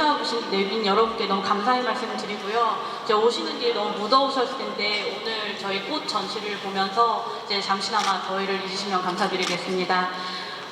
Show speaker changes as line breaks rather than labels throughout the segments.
찾아오신 내빈 여러분께 너무 감사의 말씀을 드리고요. 이제 오시는 길에 너무 무더우셨을 텐데 오늘 저희 꽃 전시를 보면서 이제 잠시나마 더위를 잊으시면 감사드리겠습니다.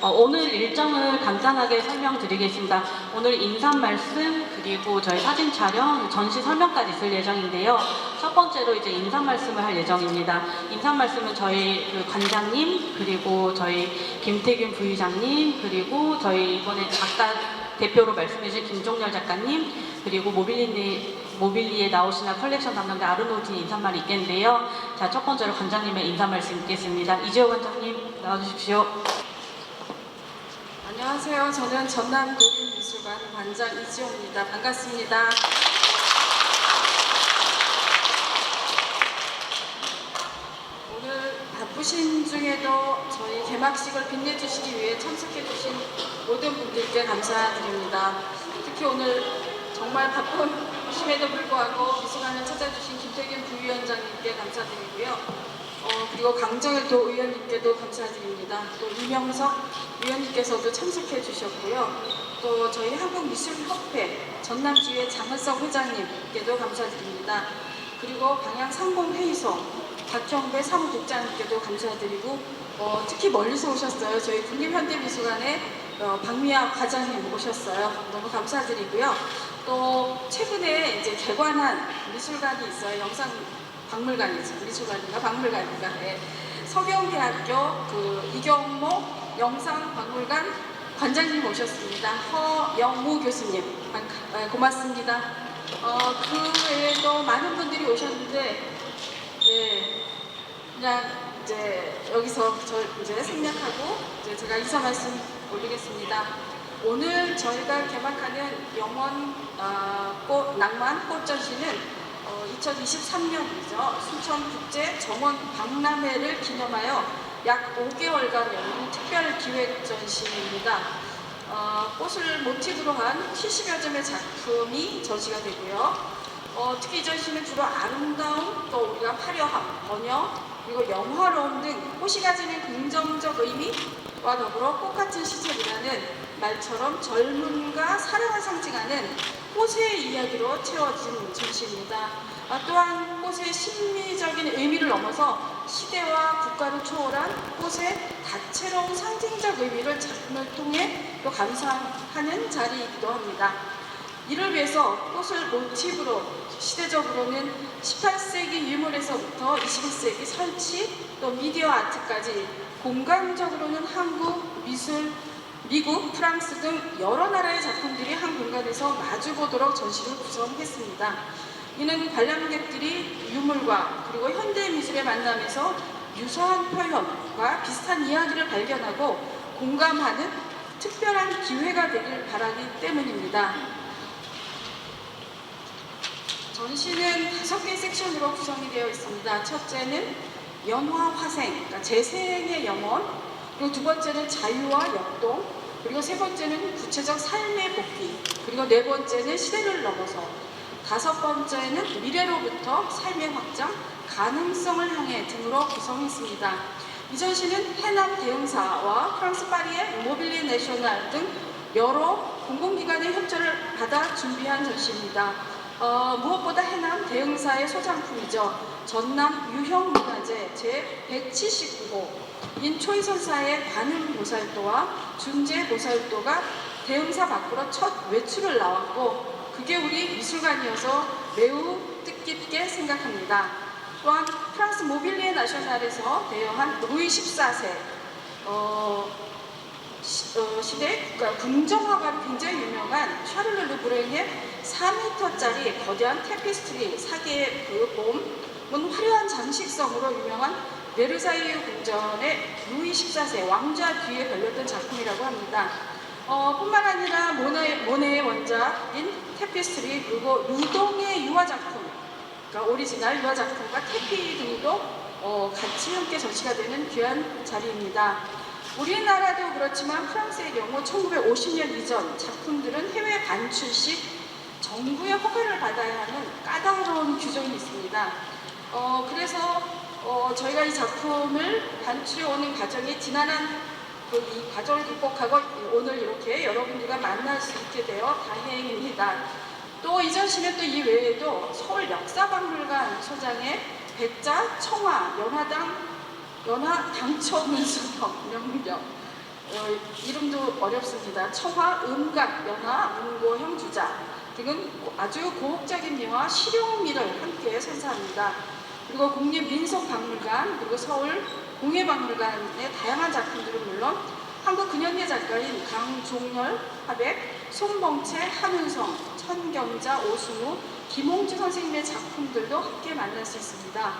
오늘 일정을 간단하게 설명드리겠습니다. 오늘 인사 말씀 그리고 저희 사진 촬영, 전시 설명까지 있을 예정인데요. 첫 번째로 이제 인사 말씀을 할 예정입니다. 인사 말씀은 저희 그 관장님 그리고 저희 김태균 부의장님 그리고 저희 이번에 작가 대표로 말씀해주신 김종렬 작가님 그리고 모빌리에 나오시나 컬렉션 담당자 아르노틴 인사말이 있겠는데요. 자, 첫 번째로 관장님의 인사 말씀 있겠습니다. 이지호 관장님 나와주십시오.
안녕하세요. 저는 전남도립미술관 관장 이지호입니다. 반갑습니다. 오늘 바쁘신 중에도 저희 개막식을 빛내주시기 위해 참석해주신 모든 분들께 감사드립니다. 특히 오늘 정말 바쁘심에도 불구하고 미술관을 찾아주신 김태균 부위원장님께 감사드리고요. 그리고 강정일 도의원님께도 감사드립니다. 또 이명석 위원님께서도 참석해 주셨고요. 또 저희 한국미술협회 전남지회 장은석 회장님께도 감사드립니다. 그리고 방향상공회의소 박형배 사무국장님께도 감사드리고 특히 멀리서 오셨어요. 저희 국립현대미술관의 박미아 과장님 오셨어요. 너무 감사드리고요. 또 최근에 이제 개관한 미술관이 있어요. 영상 박물관이죠. 미술관인가 박물관인가. 네. 서경대학교 그 이경모 영상박물관 관장님 오셨습니다. 허영무 교수님 고맙습니다. 그 외에도 많은 분들이 오셨는데 네, 그냥 이제 여기서 저 이제 생략하고 이제 제가 인사 말씀 올리겠습니다. 오늘 저희가 개막하는 영원 낭만 꽃전시는 2023년이죠. 순천국제 정원 박람회를 기념하여 약 5개월간 열린 특별 기획 전시입니다. 꽃을 모티브로 한 70여 점의 작품이 전시가 되고요. 특히 이 전시는 주로 아름다움, 또 우리가 화려함, 번역, 그리고 영화로움 등 꽃이 가지는 긍정적 의미와 더불어 꽃같은 시절이라는 말처럼 젊음과 사랑을 상징하는 꽃의 이야기로 채워진 전시입니다. 또한 꽃의 심미적인 의미를 넘어서 시대와 국가를 초월한 꽃의 다채로운 상징적 의미를 작품을 통해 또 감상하는 자리이기도 합니다. 이를 위해서 꽃을 모티브로 시대적으로는 18세기 유물에서부터 21세기 설치 또 미디어 아트까지 공간적으로는 한국, 미술, 미국, 프랑스 등 여러 나라의 작품들이 한 공간에서 마주보도록 전시를 구성했습니다. 이는 관람객들이 유물과 그리고 현대미술의 만남에서 유사한 표현과 비슷한 이야기를 발견하고 공감하는 특별한 기회가 되길 바라기 때문입니다. 전시는 5개 섹션으로 구성이 되어 있습니다. 첫째는 연화화생, 그러니까 재생의 영혼, 그리고 두 번째는 자유와 역동, 그리고 세 번째는 구체적 삶의 복귀, 그리고 네 번째는 시대를 넘어서, 다섯 번째는 미래로부터 삶의 확장, 가능성을 향해 등으로 구성했습니다. 이 전시는 해남 대응사와 프랑스 파리의 모빌리 내셔널 등 여러 공공기관의 협조를 받아 준비한 전시입니다. 무엇보다 해남 대응사의 소장품이죠. 전남 유형문화재 제179호인 초이선사의 관음보살도와 준재보살도가 대응사 밖으로 첫 외출을 나왔고 그게 우리 미술관이어서 매우 뜻깊게 생각합니다. 또한 프랑스 모빌리에 나셔널에서 대여한 루이 14세 시대 그러니까 궁정화가로 굉장히 유명한 샤를르 르브랭의 4m짜리 거대한 테피스트리 4개의 그 봄은 화려한 장식성으로 유명한 베르사유 궁전의 루이 14세 왕좌 뒤에 걸렸던 작품이라고 합니다. 뿐만 아니라 모네의 원작인 테피스트리 그리고 루동의 유화작품, 그러니까 오리지널 유화작품과 테피 등도 같이 함께 전시가 되는 귀한 자리입니다. 우리나라도 그렇지만 프랑스의 경우 1950년 이전 작품들은 해외 반출 시 정부의 허가를 받아야 하는 까다로운 규정이 있습니다. 그래서 저희가 이 작품을 반출해 오는 과정이 지난한 이 과정을 극복하고 오늘 이렇게 여러분들과 만날 수 있게 되어 다행입니다. 또 이 전시는 또 이 외에도 서울 역사박물관 소장의 백자, 청화, 연화당초문수법 명령, 이름도 어렵습니다. 청화, 음각, 연화, 문고형 주자 등은 아주 고혹적인 미와 실용미를 함께 선사합니다. 그리고 국립민속박물관, 그리고 서울 공예박물관의 다양한 작품들은 물론 한국 근현대 작가인 강종열, 하백, 송봉채, 한은성, 천경자, 오승우, 김홍주 선생님의 작품들도 함께 만날 수 있습니다.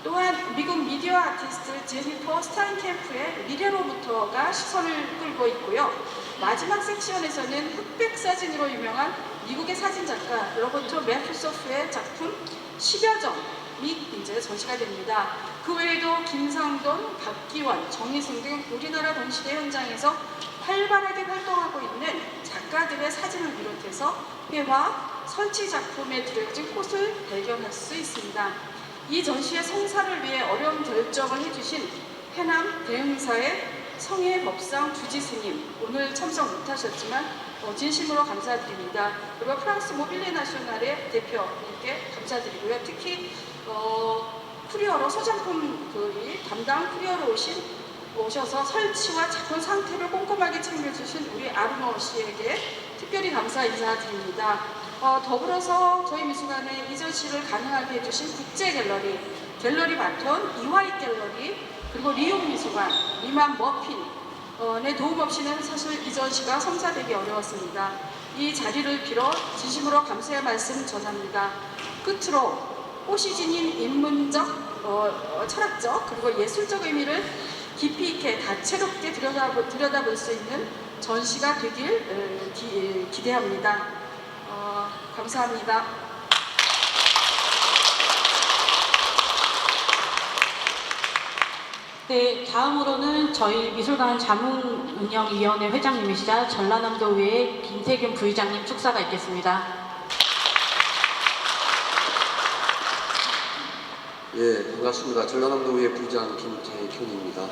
또한 미국 미디어 아티스트 제니퍼 스타인캠프의 미래로부터가 시선을 끌고 있고요. 마지막 섹션에서는 흑백 사진으로 유명한 미국의 사진작가 로버트 매프소프의 작품 10여 점이 이제 전시가 됩니다. 그 외에도 김상돈, 박기원, 정희승 등 우리나라 동시대 현장에서 활발하게 활동하고 있는 작가들의 사진을 비롯해서 회화, 설치 작품에 들여진 꽃을 발견할 수 있습니다. 이 전시의 성사를 위해 어려운 결정을 해주신 해남 대흥사의 성혜법상 주지스님, 오늘 참석 못하셨지만 진심으로 감사드립니다. 그리고 프랑스 모빌레 나셔널의 대표님께 감사드리고요. 특히 쿠리어로 소장품 담당 쿠리어로 오셔서 설치와 작품 상태를 꼼꼼하게 챙겨주신 우리 아르노 씨에게 특별히 감사 인사드립니다. 더불어서 저희 미술관에 이 전시를 가능하게 해주신 국제갤러리, 갤러리 바톤, 이화익 갤러리, 그리고 리움 미술관, 리만 머핀의 도움 없이는 사실 이 전시가 성사되기 어려웠습니다. 이 자리를 빌어 진심으로 감사의 말씀 전합니다. 끝으로 꽃이 지닌 인문적, 철학적, 그리고 예술적 의미를 깊이 있게 다채롭게 들여다볼 수 있는 전시가 되길 기대합니다. 감사합니다.
네, 다음으로는 저희 미술관 자문운영위원회 회장님이시자 전라남도의회 김태균 부의장님 축사가 있겠습니다.
예, 반갑습니다. 전라남도의회 부의장 김태균입니다.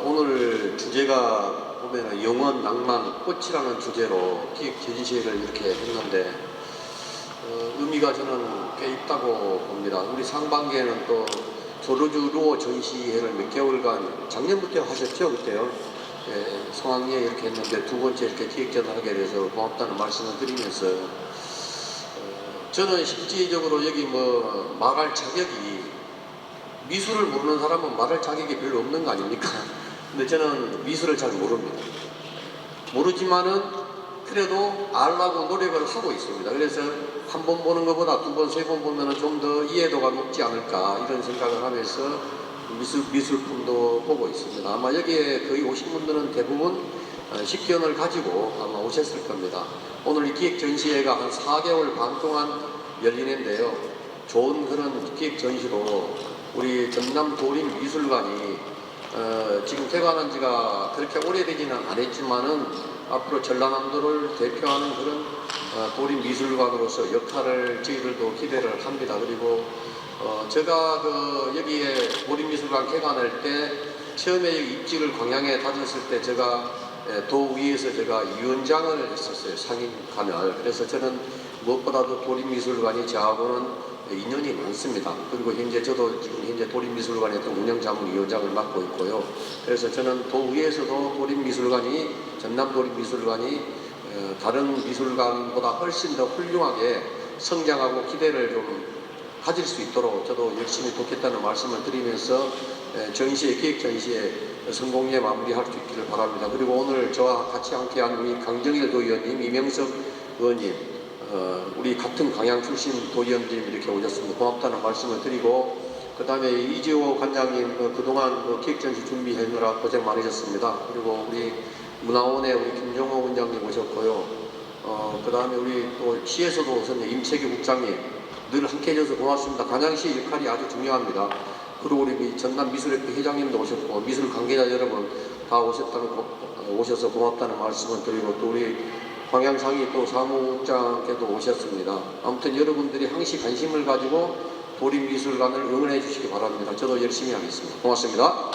오늘 주제가 보면은 영원, 낭만, 꽃이라는 주제로 기획 전시회를 이렇게 했는데 의미가 저는 꽤 있다고 봅니다. 우리 상반기에는 또 조르주 루어 전시회를 몇 개월간 작년부터 하셨죠, 그때요. 예, 성황리에 이렇게 했는데 두 번째 이렇게 기획전을 하게 돼서 고맙다는 말씀을 드리면서 저는 실질적으로 여기 말할 자격이, 미술을 모르는 사람은 말할 자격이 별로 없는 거 아닙니까? 근데 저는 미술을 잘 모릅니다. 모르지만은 그래도 알라고 노력을 하고 있습니다. 그래서 한 번 보는 것보다 두 번, 세 번 보면은 좀 더 이해도가 높지 않을까 이런 생각을 하면서 미술품도 보고 있습니다. 아마 여기에 거의 오신 분들은 대부분 식견을 가지고 아마 오셨을 겁니다. 오늘 이 기획 전시회가 한 4개월 반 동안 열리는데요. 좋은 그런 기획 전시로 우리 전남 도립미술관이 지금 개관한 지가 그렇게 오래되지는 않았지만은 앞으로 전라남도를 대표하는 그런 도립미술관으로서 역할을 저희들도 기대를 합니다. 그리고 제가 여기에 도립미술관 개관할 때 처음에 입지를 광양에 다녔을 때 제가 도위에서 제가 위원장을 했었어요. 상임관을. 그래서 저는 무엇보다도 도립미술관이 저하고는 인연이 많습니다. 그리고 저도 지금 현재 도립미술관의 운영자문위원장을 맡고 있고요. 그래서 저는 도위에서도 전남 도립미술관이 다른 미술관보다 훨씬 더 훌륭하게 성장하고 기대를 좀 가질 수 있도록 저도 열심히 돕겠다는 말씀을 드리면서 기획 전시회 성공리에 마무리할 수 있기를 바랍니다. 그리고 오늘 저와 같이 함께한 우리 강정일 도의원님, 이명석 의원님, 우리 같은 광양 출신 도의원들이 이렇게 오셨습니다. 고맙다는 말씀을 드리고, 그 다음에 이재호 관장님 그동안 기획전시 준비하느라 고생 많으셨습니다. 그리고 우리 문화원의 우리 김종호 원장님 오셨고요. 그 다음에 우리 또 시에서도 오셨네 임채기 국장님, 늘 함께 해줘서 고맙습니다. 광양시의 역할이 아주 중요합니다. 그리고 우리 전남미술협회 회장님도 오셨고, 미술 관계자 여러분 다 오셔서 고맙다는 말씀을 드리고, 또 우리 광양상이 또 사무국장께도 오셨습니다. 아무튼 여러분들이 항시 관심을 가지고 도립미술관을 응원해 주시기 바랍니다. 저도 열심히 하겠습니다. 고맙습니다.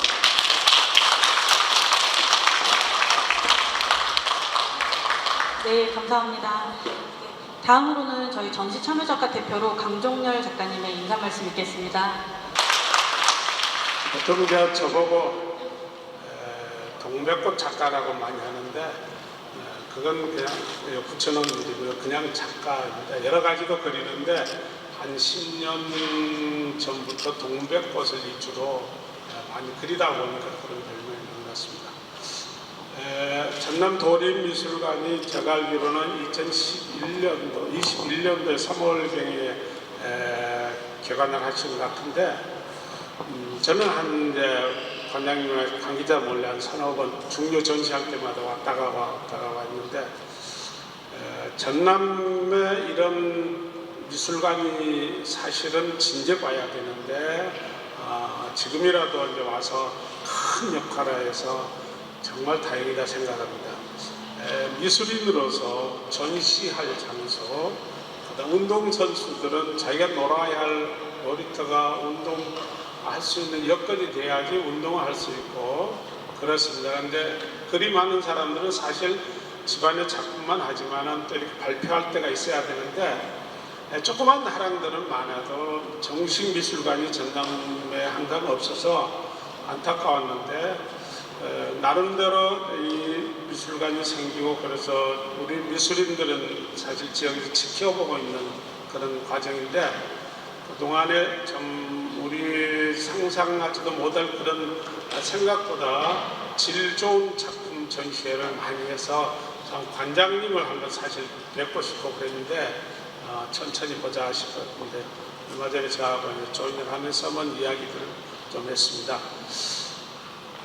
네, 감사합니다. 다음으로는 저희 전시 참여작가 대표로 강종렬 작가님의 인사 말씀 있겠습니다.
보통 이제 저보고 동백꽃 작가라고 많이 하는데 그건 그냥 붙여놓은 일이고요. 그냥 작가입니다. 여러 가지도 그리는데 한 10년 전부터 동백꽃을 위주로 많이 그리다 보니까 그런 별명이 있는 것 같습니다. 전남 도립미술관이 제가 알기로는 21년도에 3월경에 개관을 하신 것 같은데 저는 한 이제 관장님과 강 기자 몰래 한 3-4번 중요 전시할 때마다 왔다가 왔는데 전남에 이런 미술관이 사실은 진즉 와야 되는데 지금이라도 이제 와서 큰 역할을 해서 정말 다행이다 생각합니다. 미술인으로서 전시할 장소, 그다음 운동선수들은 자기가 놀아야 할 놀이터가 운동할 수 있는 여건이 돼야지 운동을 할 수 있고 그렇습니다. 그런데 그리 많은 사람들은 사실 집안의 작품만 하지만은 또 이렇게 발표할 때가 있어야 되는데 조그만 하랑들은 많아도 정식 미술관이 전남에 한강 없어서 안타까웠는데 나름대로 이 미술관이 생기고 그래서 우리 미술인들은 사실 지역에서 지켜보고 있는 그런 과정인데 그동안에 좀 우리 상상하지도 못할 그런 생각보다 질 좋은 작품 전시회를 많이 해서 참 관장님을 한번 사실 뵙고 싶고 그랬는데 천천히 보자 싶었는데 얼마 전에 저하고 조인을 하면서 한번 이야기들을 좀 했습니다.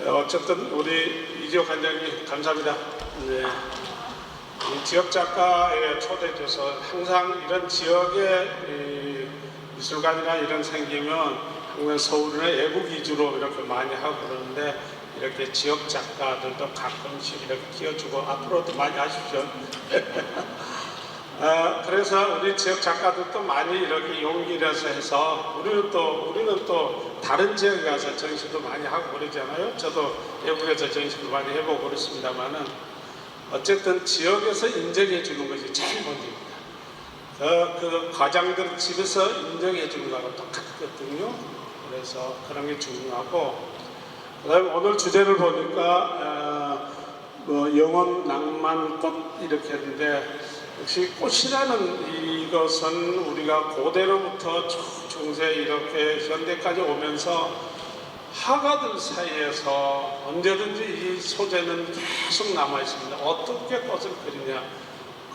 어쨌든 우리 이지호 관장님 감사합니다. 네. 이 지역 작가에 초대돼서 항상 이런 지역의 미술관이나 이런 생기면 항상 서울이나 외국 위주로 이렇게 많이 하고 그러는데 이렇게 지역 작가들도 가끔씩 이렇게 끼워주고 앞으로도 많이 하십시오. 그래서 우리 지역 작가들도 많이 이렇게 용기를 해서 우리는 또 다른 지역에 가서 전시도 많이 하고 그러잖아요. 저도 외국에서 전시도 많이 해보고 그렇습니다만은 어쨌든 지역에서 인정해 주는 것이 제일 먼저입니다. 그 과장들 집에서 인정해 주는 거하고 똑같거든요. 그래서 그런 게 중요하고 그다음에 오늘 주제를 보니까 영혼 낭만 꽃 이렇게 했는데 역시 꽃이라는 이것은 우리가 고대로부터 중세 이렇게 현대까지 오면서 화가들 사이에서 언제든지 이 소재는 계속 남아 있습니다. 어떻게 꽃을 그리냐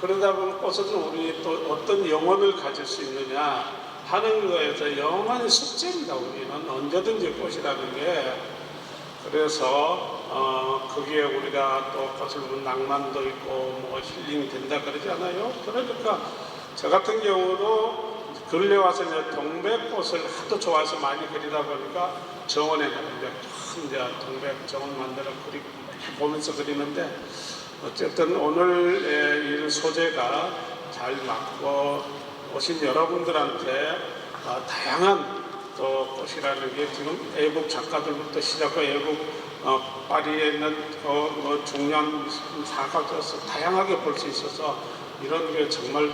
그러다 보면 꽃은 우리 또 어떤 영혼을 가질 수 있느냐 하는 거에서 영원히 숙제입니다. 우리는 언제든지 꽃이라는 게 그래서 거기에 우리가 또 꽃을 보면 낭만도 있고 뭐 힐링이 된다 그러지 않아요? 그러니까 저 같은 경우도 근래 와서 이제 동백꽃을 하도 좋아해서 많이 그리다 보니까 정원에 가는데 큰 이제 동백 정원 만들어 그리고 보면서 그리는데 어쨌든 오늘 이런 소재가 잘 맞고 오신 여러분들한테 다양한 또 꽃이라는 게 지금 외국 작가들부터 시작해 외국 파리에 있는 뭐 중요한 사각에서 다양하게 볼 수 있어서 이런 게 정말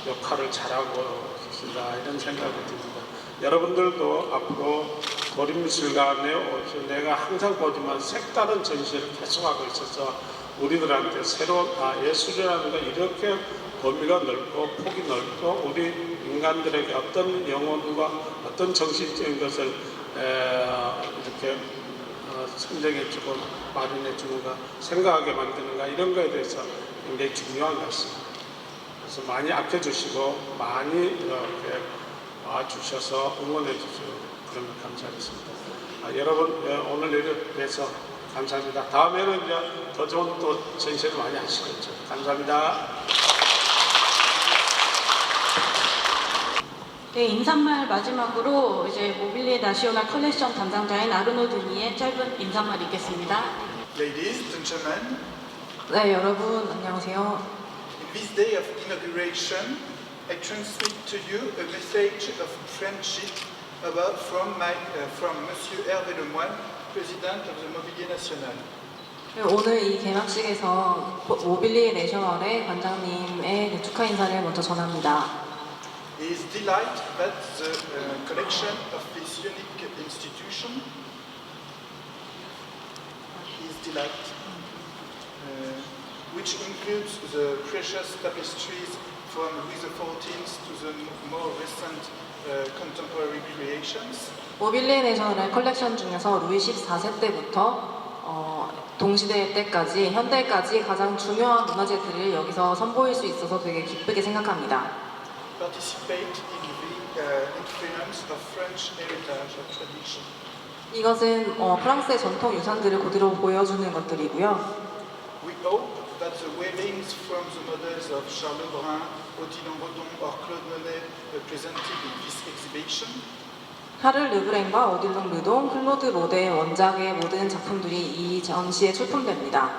역할을 잘하고 계신다 이런 생각이 듭니다. 여러분들도 앞으로 도립미술관에 오셔서 내가 항상 보지만 색다른 전시를 계속하고 있어서 우리들한테 새로운 예술이라는 건 이렇게 범위가 넓고 폭이 넓고 우리 인간들에게 어떤 영혼과 어떤 정신적인 것을 이렇게 선정해주고 마련해주는가 생각하게 만드는가 이런 거에 대해서 굉장히 중요한 것 같습니다. 그래서 많이 아껴주시고 많이 이렇게 와주셔서 응원해주시고 그러면 감사하겠습니다. 여러분 오늘 이렇게 뵈서 감사합니다. 다음에는 이제 더 좋은 또 전시를 많이 하시겠죠. 감사합니다.
네, 인사말 마지막으로 이제 모빌리에 나시오날 컬렉션 담당자인 아르노 드니의 짧은 인사말 있겠습니다.
Ladies, gentlemen,
네, 여러분 안녕하세요.
in this day of inauguration, I transmit to you a message of friendship from Monsieur Hervé Lemoine, President of the Mobilier National.
오늘 이 개막식에서 모빌리에 내셔널의 관장님의 축하 인사를 먼저 전합니다.
He is delighted that the collection of this unique institution which includes the precious tapestries from Louis XIV to the more recent contemporary creations.
모빌리에 내셔널의 컬렉션 중에서 루이 14세 때부터 동시대 때까지 현대까지 가장 중요한 문화재들을 여기서 선보일 수 있어서 되게 기쁘게 생각합니다.
Participate in the influence of French heritage or tradition.
이것은 프랑스의 전통 유산들을 그대로 보여주는 것들이고요.
We hope that the weavings from the models of Charles Lebrun, Odilon Redon or Claude Monet presented in this exhibition
샤를 르브랭과 오딜롱 르동, 클로드 모데의 원작의 모든 작품들이 이 전시에 출품됩니다.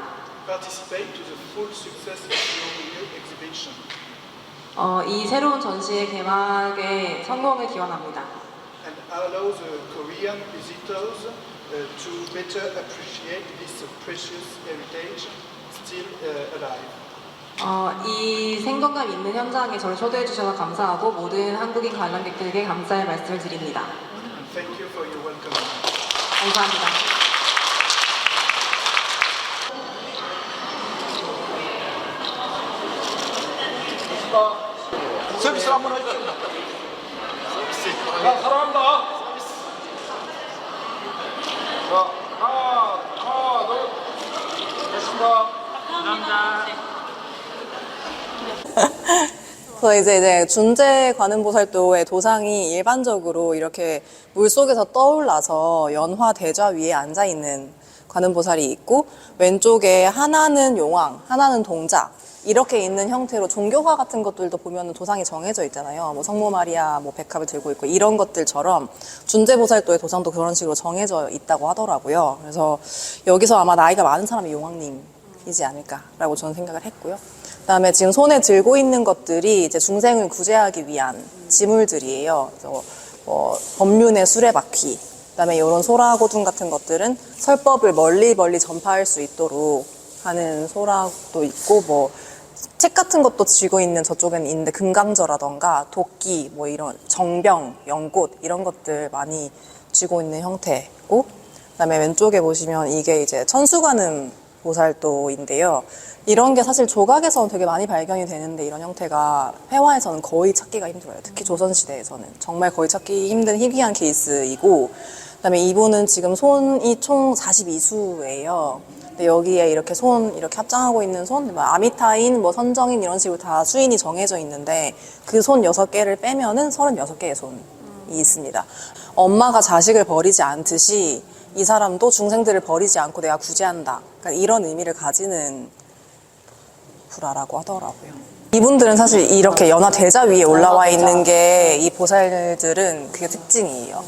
participate to the full success of your new exhibition.
이 새로운 전시의 개막에 성공을 기원합니다.
And allow the Korean visitors to better appreciate this precious heritage still alive.
이 생동감 있는 현장에 저를 초대해 주셔서 감사하고 모든 한국인 관람객들에게 감사의 말씀을 드립니다.
And thank you for your welcome.
감사합니다.
서비스 한번 해주세요. 자, 사랑합니다. 자, 하나, 둘, 됐습니다.
그래서 이제 준재 관음보살도의 도상이 일반적으로 이렇게 물 속에서 떠올라서 연화 대좌 위에 앉아 있는 관음보살이 있고, 왼쪽에 하나는 용왕, 하나는 동자 이렇게 있는 형태로 종교화 같은 것들도 보면 도상이 정해져 있잖아요. 뭐 성모 마리아 뭐 백합을 들고 있고 이런 것들처럼 준재보살도의 도상도 그런 식으로 정해져 있다고 하더라고요. 그래서 여기서 아마 나이가 많은 사람이 용왕님이지 않을까라고 저는 생각을 했고요. 그다음에 지금 손에 들고 있는 것들이 이제 중생을 구제하기 위한 지물들이에요. 그래서 법륜의 수레바퀴, 그다음에 이런 소라고둥 같은 것들은 설법을 멀리 전파할 수 있도록 하는 소라도 있고, 뭐 책 같은 것도 쥐고 있는 저쪽에는 있는데 금강저라던가 도끼, 뭐 이런 정병, 연꽃 이런 것들 많이 쥐고 있는 형태고, 그다음에 왼쪽에 보시면 이게 이제 천수관음 보살도인데요. 이런 게 사실 조각에서는 되게 많이 발견이 되는데 이런 형태가 회화에서는 거의 찾기가 힘들어요. 특히 조선시대에서는 정말 거의 찾기 힘든 희귀한 케이스이고, 그다음에 이분은 지금 손이 총 42수예요. 근데 여기에 이렇게 손 이렇게 합장하고 있는 손, 뭐 아미타인, 뭐 선정인 이런 식으로 다 수인이 정해져 있는데 그 손 6개를 빼면은 36개의 손이 있습니다. 엄마가 자식을 버리지 않듯이 이 사람도 중생들을 버리지 않고 내가 구제한다. 그러니까 이런 의미를 가지는 불화라고 하더라고요. 이분들은 사실 이렇게 연화 대자 위에 올라와 있는 게 이 보살들은 그게 특징이에요.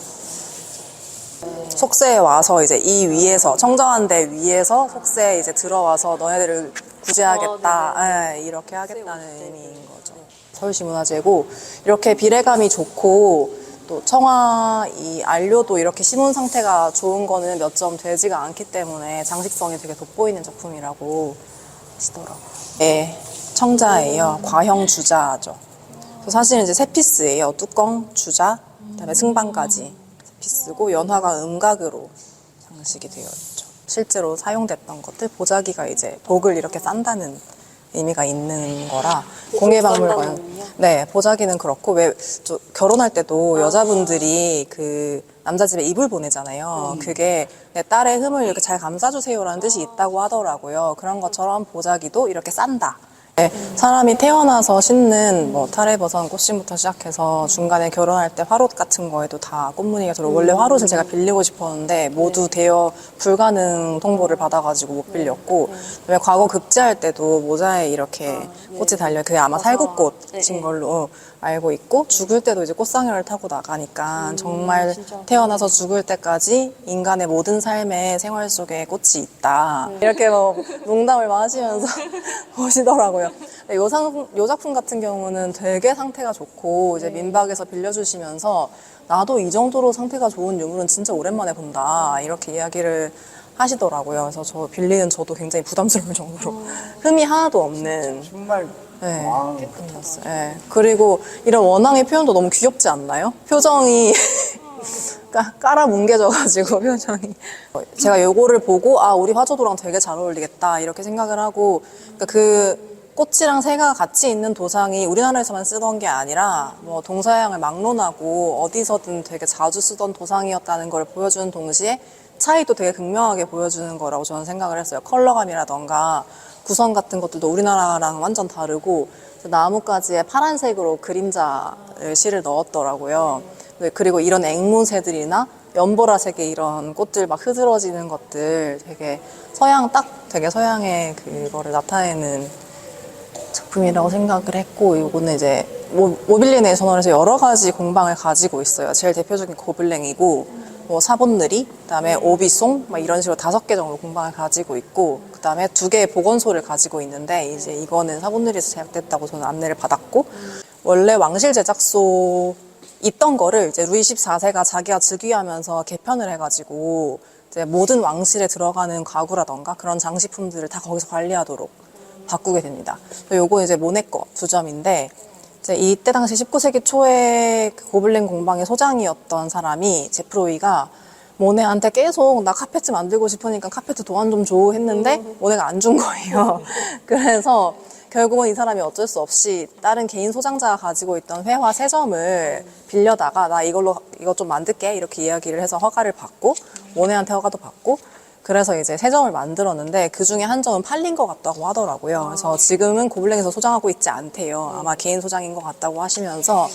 속세에 와서 이제 이 위에서 청정한대 위에서 속세에 이제 들어와서 너네들을 구제하겠다, 이렇게 하겠다는 의미인 거죠. 서울시 문화재고 이렇게 비례감이 좋고 또 청아 이 안료도 이렇게 심은 상태가 좋은 거는 몇 점 되지가 않기 때문에 장식성이 되게 돋보이는 작품이라고 하시더라고요. 네, 청자예요. 과형 주자죠. 사실은 이제 세 피스예요. 뚜껑, 주자, 그다음에 승방까지. 피스고 연화가 음각으로 장식이 되어 있죠. 실제로 사용됐던 것들, 보자기가 이제 복을 이렇게 싼다는 의미가 있는 거라 공예박물관. 네, 보자기는 그렇고 왜 결혼할 때도 여자분들이 그 남자 집에 이불 보내잖아요. 그게 내 딸의 흠을 이렇게 잘 감싸주세요라는 뜻이 있다고 하더라고요. 그런 것처럼 보자기도 이렇게 싼다. 네, 사람이 태어나서 신는 뭐 타레버선 꽃신부터 시작해서 중간에 결혼할 때 화롯 같은 거에도 다 꽃무늬가 들어. 원래 화롯을 제가 빌리고 싶었는데 모두 대여 불가능 통보를 받아가지고 못 빌렸고, 그다음에 과거 급제할 때도 모자에 이렇게 꽃이 달려. 그게 아마 살구꽃인 걸로 알고 있고, 죽을 때도 이제 꽃상여를 타고 나가니까 정말 태어나서 죽을 때까지 인간의 모든 삶의 생활 속에 꽃이 있다. 이렇게 뭐 농담을 막 하시면서 보시더라고요. 요 작품 같은 경우는 되게 상태가 좋고 이제 민박에서 빌려주시면서 나도 이 정도로 상태가 좋은 유물은 진짜 오랜만에 본다 이렇게 이야기를 하시더라고요. 그래서 저 빌리는 저도 굉장히 부담스러울 정도로 흠이 하나도 없는
정말
네.
아,
끝났어요. 네. 그리고 이런 원앙의 표현도 너무 귀엽지 않나요? 표정이 깔아 뭉개져가지고 표정이. 제가 요거를 보고 아 우리 화조도랑 되게 잘 어울리겠다 이렇게 생각을 하고 그러니까 그 꽃이랑 새가 같이 있는 도상이 우리나라에서만 쓰던 게 아니라 뭐 동서양을 막론하고 어디서든 되게 자주 쓰던 도상이었다는 걸 보여주는 동시에 차이도 되게 극명하게 보여주는 거라고 저는 생각을 했어요. 컬러감이라던가 구성 같은 것들도 우리나라랑 완전 다르고 나뭇가지에 파란색으로 그림자를 실을 넣었더라고요. 그리고 이런 앵무새들이나 연보라색의 이런 꽃들 막 흐드러지는 것들 되게 되게 서양의 그거를 나타내는 작품이라고 생각을 했고 이거는 이제 모빌리네 전원에서 여러 가지 공방을 가지고 있어요. 제일 대표적인 고블랭이고 뭐 사본느리, 그다음에 오비송 막 이런 식으로 5개 정도 공방을 가지고 있고 그다음에 2개의 보건소를 가지고 있는데 이제 이거는 사본느리에서 제작됐다고 저는 안내를 받았고 원래 왕실 제작소 있던 거를 이제 루이 14세가 자기가 즉위하면서 개편을 해가지고 이제 모든 왕실에 들어가는 가구라던가 그런 장식품들을 다 거기서 관리하도록 바꾸게 됩니다. 요거 이제 모네 거 2점인데 이제 이때 당시 19세기 초에 그 고블린 공방의 소장이었던 사람이 제프로이가 모네한테 계속 나 카페트 만들고 싶으니까 카페트 도안 좀 줘 했는데 모네가 안 준 거예요. 그래서 결국은 이 사람이 어쩔 수 없이 다른 개인 소장자가 가지고 있던 회화 3점을 빌려다가 나 이거 좀 만들게 이렇게 이야기를 해서 허가를 받고 모네한테 허가도 받고 그래서 이제 3점을 만들었는데 그 중에 한 점은 팔린 것 같다고 하더라고요. 그래서 지금은 고블랭에서 소장하고 있지 않대요. 아마 개인 소장인 것 같다고 하시면서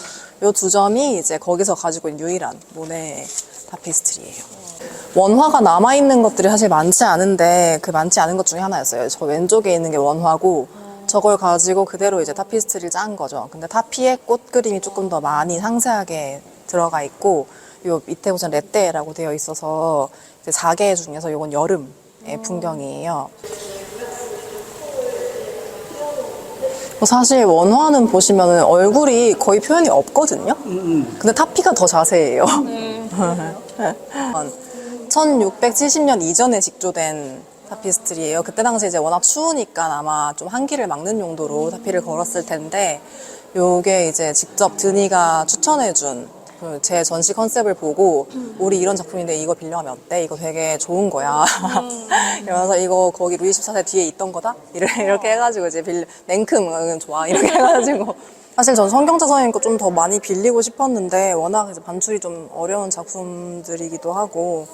요 2점이 이제 거기서 가지고 있는 유일한 모네 타피스트리예요. 원화가 남아있는 것들이 사실 많지 않은데 그 많지 않은 것 중에 하나였어요. 저 왼쪽에 있는 게 원화고 저걸 가지고 그대로 이제 타피스트리를 짠 거죠. 근데 타피에 꽃 그림이 조금 더 많이 상세하게 들어가 있고 요 밑에 보시면 레떼라고 되어 있어서 이제 4개 중에서 요건 여름의 풍경이에요. 사실 원화는 보시면은 얼굴이 거의 표현이 없거든요. 근데 타피가 더 자세해요. 1670년 이전에 직조된 타피스트리예요. 그때 당시 이제 워낙 추우니까 아마 좀 한기를 막는 용도로 타피를 걸었을 텐데 요게 이제 직접 드니가 추천해준 제 전시 컨셉을 보고 우리 이런 작품인데 이거 빌려가면 어때? 이거 되게 좋은 거야. 이러면서 이거 거기 루이 14세 뒤에 있던 거다? 이렇게 해가지고 이제 냉큼 좋아 이렇게 해가지고 사실 전 성경자 선생님 거 좀 더 많이 빌리고 싶었는데 워낙 이제 반출이 좀 어려운 작품들이기도 하고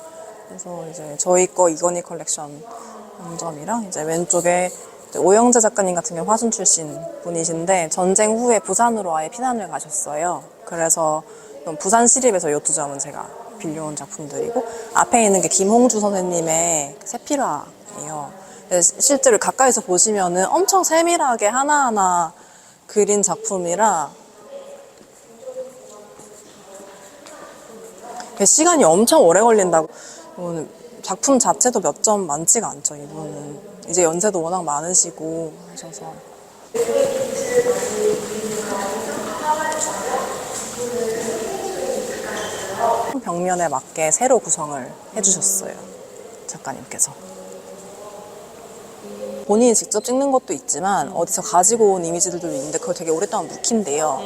그래서 이제 저희 거 이건희 컬렉션 한 점이랑 이제 왼쪽에 이제 오영재 작가님 같은 경우 화순 출신 분이신데 전쟁 후에 부산으로 아예 피난을 가셨어요. 그래서 부산 시립에서 이 2점은 제가 빌려온 작품들이고 앞에 있는 게 김홍주 선생님의 세피라예요. 실제로 가까이서 보시면은 엄청 세밀하게 하나하나 그린 작품이라 시간이 엄청 오래 걸린다고. 이거는 작품 자체도 몇 점 많지가 않죠. 이분은 이제 연세도 워낙 많으시고 하셔서. 벽면에 맞게 새로 구성을 해주셨어요. 작가님께서. 본인이 직접 찍는 것도 있지만 어디서 가지고 온 이미지들도 있는데 그걸 되게 오랫동안 묵힌대요.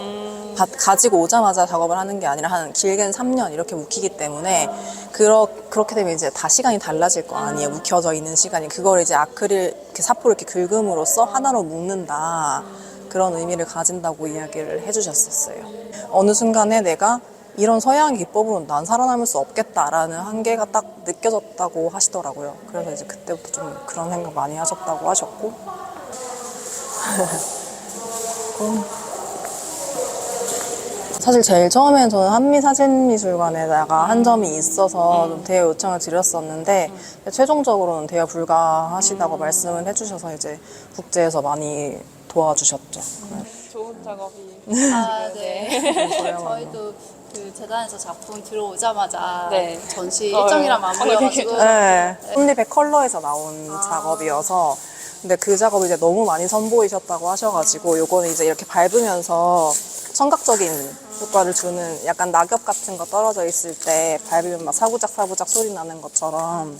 가지고 오자마자 작업을 하는 게 아니라 한 길게는 3년 이렇게 묵히기 때문에 그렇게 되면 이제 다 시간이 달라질 거 아니에요. 묵혀져 있는 시간이. 그걸 이제 아크릴 이렇게 사포로 이렇게 긁음으로써 하나로 묶는다. 그런 의미를 가진다고 이야기를 해주셨었어요. 어느 순간에 내가 이런 서양의 기법으로는 난 살아남을 수 없겠다라는 한계가 딱 느껴졌다고 하시더라고요. 그래서 이제 그때부터 좀 그런 생각 많이 하셨다고 하셨고. 사실 제일 처음에는 저는 한미사진미술관에다가 한 점이 있어서 좀 대여 요청을 드렸었는데 최종적으로는 대여 불가하시다고 말씀을 해주셔서 이제 국제에서 많이 도와주셨죠.
좋은 작업이.
아, 네.
저희도
저희도 그 재단에서 작품 들어오자마자
네.
전시 일정이랑 맞물려가지고
네. 홈립의 컬러에서 나온 작업이어서 근데 그 작업을 이제 너무 많이 선보이셨다고 하셔가지고 요거는 이제 이렇게 밟으면서 청각적인 효과를 주는 약간 낙엽 같은 거 떨어져 있을 때 밟으면 막 사부작 소리 나는 것처럼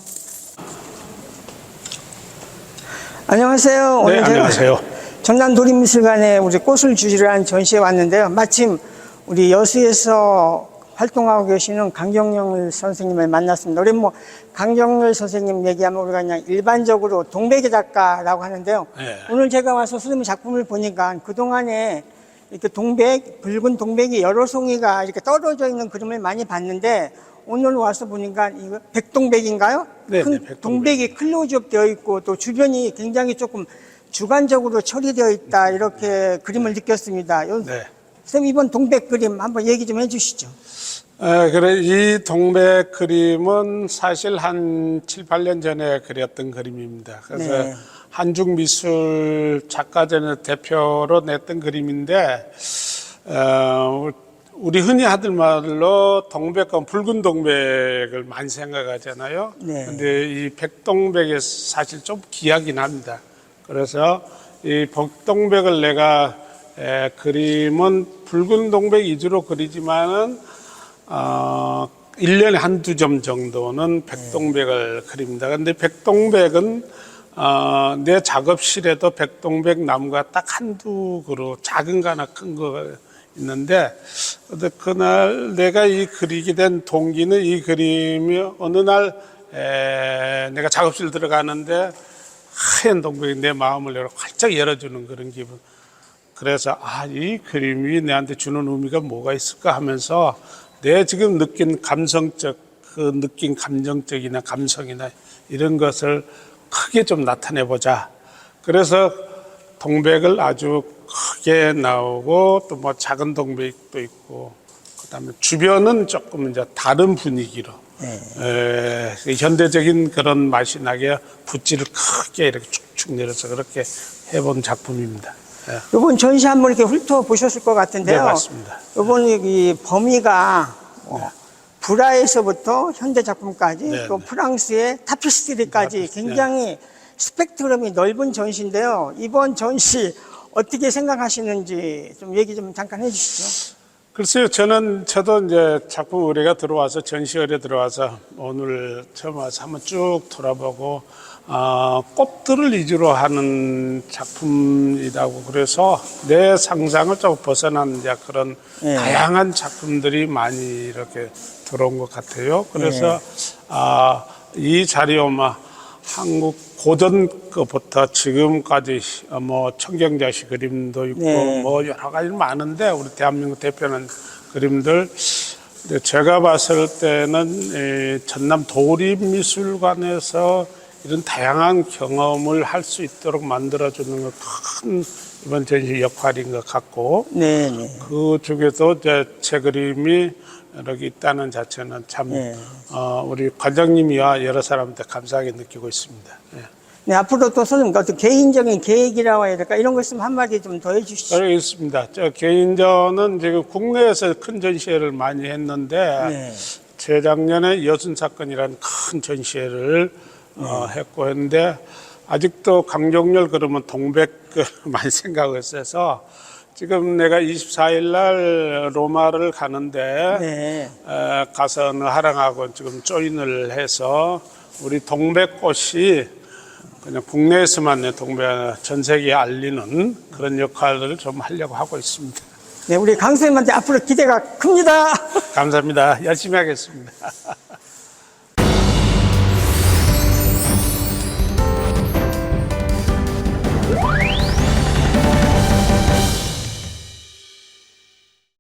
안녕하세요. 오늘
네,
제가
안녕하세요.
전남 도립미술관에 우리 꽃을 주시러 한 전시에 왔는데요. 마침 우리 여수에서 활동하고 계시는 강경열 선생님을 만났습니다. 우리 뭐 강경열 선생님 얘기하면 우리가 그냥 일반적으로 동백의 작가라고 하는데요.
네.
오늘 제가 와서 선생님 작품을 보니까 그동안에 이렇게 붉은 동백이 여러 송이가 이렇게 떨어져 있는 그림을 많이 봤는데 오늘 와서 보니까 이거 백동백인가요?
네,
큰
백동백.
동백이 클로즈업 되어 있고 또 주변이 굉장히 조금 주관적으로 처리되어 있다 이렇게 그림을 느꼈습니다.
네.
선생님 이번 동백 그림 한번 얘기 좀 해주시죠.
그래, 이 동백 그림은 사실 한 7, 8년 전에 그렸던 그림입니다. 그래서
네.
한중미술 작가전의 대표로 냈던 그림인데, 우리 흔히 하던 말로 동백과 붉은 동백을 많이 생각하잖아요.
네.
근데 이 백동백이 사실 좀 귀하긴 합니다. 그래서 이 백동백을 내가 그림은 붉은 동백 위주로 그리지만은 1년에 한두 점 정도는 백동백을 그립니다. 근데 백동백은 내 작업실에도 백동백 나무가 딱 한두 그루 작은 거나 큰 거 있는데 그날 내가 이 그리게 된 동기는 이 그림이 어느 날 내가 작업실 들어가는데 하얀 동백이 내 마음을 활짝 열어주는 그런 기분. 그래서 이 그림이 내한테 주는 의미가 뭐가 있을까 하면서 내 지금 느낀 감성적 그 느낀 감정적이나 감성이나 이런 것을 크게 좀 나타내보자. 그래서 동백을 아주 크게 나오고 또 뭐 작은 동백도 있고 그다음에 주변은 조금 이제 다른 분위기로 현대적인 그런 맛이 나게 붓질을 크게 이렇게 축축 내려서 그렇게 해본 작품입니다.
이번 전시 한번 이렇게 훑어보셨을 것 같은데요.
네, 맞습니다.
이번 이 범위가 불화에서부터 현대 작품까지
네,
또
네.
프랑스의 타피스트리까지 굉장히 스펙트럼이 넓은 전시인데요. 이번 전시 어떻게 생각하시는지 좀 얘기 좀 잠깐 해주시죠.
글쎄요, 저도 이제 작품 의뢰가 들어와서, 전시 의뢰 들어와서 오늘 처음 와서 한번 쭉 돌아보고, 꽃들을 위주로 하는 작품이라고 그래서 내 상상을 좀 벗어난 이제 그런 다양한 작품들이 많이 이렇게 들어온 것 같아요. 그래서, 이 자리오마 한국 고전 거부터 지금까지 뭐 청경자시 그림도 있고 뭐 여러 가지 많은데 우리 대한민국 대표는 그림들 제가 봤을 때는 전남 도립미술관에서 이런 다양한 경험을 할 수 있도록 만들어주는 것 큰 이번 전시 역할인 것 같고 그 중에서 제 그림이 여기 있다는 자체는 참 우리 관장님이와 여러 사람한테 감사하게 느끼고 있습니다.
네, 앞으로 또 선생님 어떤 개인적인 계획이라고 해야 될까 이런 거 있으면 한마디 좀 더 해주시죠.
알겠습니다. 저 개인전은 지금 국내에서 큰 전시회를 많이 했는데 재작년에 여순사건이라는 큰 전시회를 했고 했는데 아직도 강종열 그러면 동백 많이 생각을 했어서 지금 내가 24일 날 로마를 가는데 가서 어느 하랑하고 지금 조인을 해서 우리 동백꽃이 그냥 국내에서만 동백 전 세계에 알리는 그런 역할을 좀 하려고 하고 있습니다.
네, 우리 강 선생님한테 앞으로 기대가 큽니다.
감사합니다. 열심히 하겠습니다.